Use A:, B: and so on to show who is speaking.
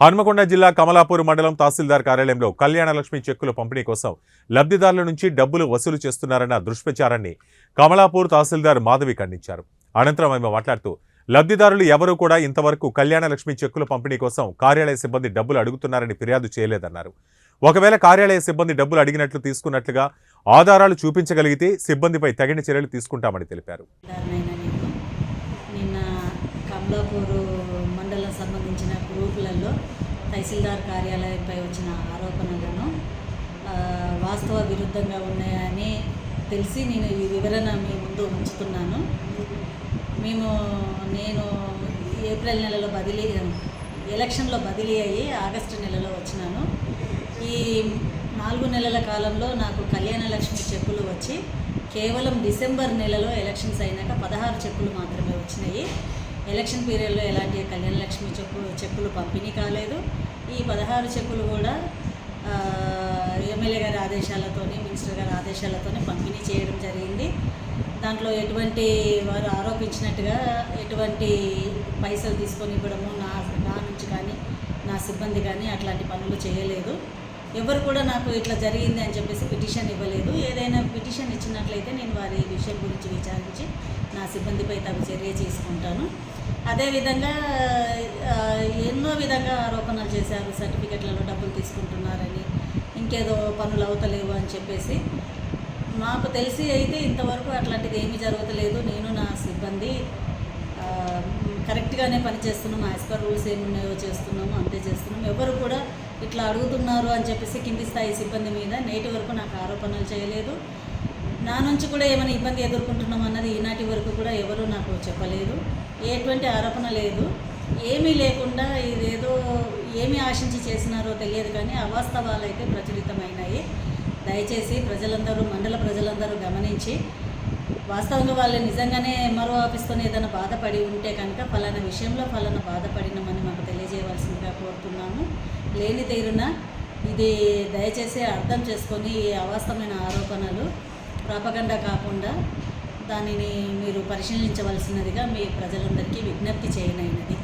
A: హన్మకొండ జిల్లా కమలాపూర్ మండలం తహసీల్దార్ కార్యాలయంలో కళ్యాణలక్ష్మి చెక్కుల పంపిణీ కోసం లబ్ధిదారుల నుంచి డబ్బులు వసూలు చేస్తున్నారన్న దుష్ప్రచారాన్ని కమలాపూర్ తహసీల్దార్ మాధవి ఖండించారు. అనంతరం ఆమె మాట్లాడుతూ లబ్ధిదారులు ఎవరూ కూడా ఇంతవరకు కళ్యాణలక్ష్మి చెక్కుల పంపిణీ కోసం కార్యాలయ సిబ్బంది డబ్బులు అడుగుతున్నారని ఫిర్యాదు చేయలేదన్నారు. ఒకవేళ కార్యాలయ సిబ్బంది డబ్బులు అడిగినట్లు తీసుకున్నట్లుగా ఆధారాలు చూపించగలిగితే సిబ్బందిపై తగిన చర్యలు తీసుకుంటామని తెలిపారు.
B: మండలం సంబంధించిన గ్రూపులలో తహసీల్దార్ కార్యాలయంపై వచ్చిన ఆరోపణలను వాస్తవ విరుద్ధంగా ఉన్నాయని తెలిసి నేను ఈ వివరణ మీ ముందు ఉంచుతున్నాను. నేను ఏప్రిల్ నెలలో ఎలక్షన్లో బదిలీ అయ్యి ఆగస్టు నెలలో వచ్చినాను. ఈ 4 నెలల కాలంలో నాకు కళ్యాణలక్ష్మి చెక్కులు వచ్చి కేవలం డిసెంబర్ నెలలో ఎలక్షన్స్ అయినాక 16 చెక్కులు మాత్రమే వచ్చినాయి. ఎలక్షన్ పీరియడ్లో ఎలాంటి కళ్యాణలక్ష్మి చెక్కులు పంపిణీ కాలేదు. ఈ 16 చెక్కులు కూడా ఎమ్మెల్యే గారి ఆదేశాలతోని, మినిస్టర్ గారి ఆదేశాలతోనే పంపిణీ చేయడం జరిగింది. దాంట్లో ఎటువంటి వారు ఆరోపించినట్టుగా ఎటువంటి పైసలు తీసుకొని ఇవ్వడము నా నుంచి కానీ నా సిబ్బంది కానీ అట్లాంటి పనులు చేయలేదు. ఎవరు కూడా నాకు ఇట్లా జరిగింది అని చెప్పేసి పిటిషన్ ఇవ్వలేదు. ఏదైనా పిటిషన్ ఇచ్చినట్లయితే నేను వారి విషయం గురించి విచారించి నా సిబ్బందిపై తగు చర్య తీసుకుంటాను. అదేవిధంగా ఎన్నో విధంగా ఆరోపణలు చేశారు. సర్టిఫికెట్లలో డబ్బులు తీసుకుంటున్నారని, ఇంకేదో పనులు అవుతలేవు అని చెప్పేసి. మాకు తెలిసి అయితే ఇంతవరకు అట్లాంటిది ఏమీ జరగలేదు. నేను నా సిబ్బంది కరెక్ట్గానే పనిచేస్తున్నాము. యాజ్ పర్ రూల్స్ ఏమున్నాయో చేస్తున్నాము, అంతే చేస్తున్నాము. ఎవరు కూడా ఇట్లా అడుగుతున్నారు అని చెప్పేసి కింది స్థాయి సిబ్బంది మీద నేటి వరకు నాకు ఆరోపణలు చేయలేదు. నా నుంచి కూడా ఏమైనా ఇబ్బంది ఎదుర్కొంటున్నాం అన్నది ఈనాటి వరకు కూడా ఎవరు నాకు చెప్పలేదు. ఎటువంటి ఆరోపణ లేదు. ఏమీ లేకుండా ఇదేదో ఏమి ఆశించి చేసినారో తెలియదు, కానీ అవాస్తవాలు అయితే ప్రచురితమైనాయి. దయచేసి మండల ప్రజలందరూ గమనించి వాస్తవంగా వాళ్ళు నిజంగానే ఎంఆర్ఓ ఆఫీస్తోనే ఏదైనా బాధపడి ఉంటే కనుక ఫలానా విషయంలో ఫలానా బాధపడినామని మాకు తెలియజేయవలసిందిగా కోరుతున్నాము. లేని తీరున ఇది దయచేసి అర్థం చేసుకొని ఈ అవాస్తవమైన ఆరోపణలు ప్రాపగండా కాకుండా దానిని మీరు పరిశీలించవలసినదిగా మీ ప్రజలందరికీ విజ్ఞప్తి చేయనైనది.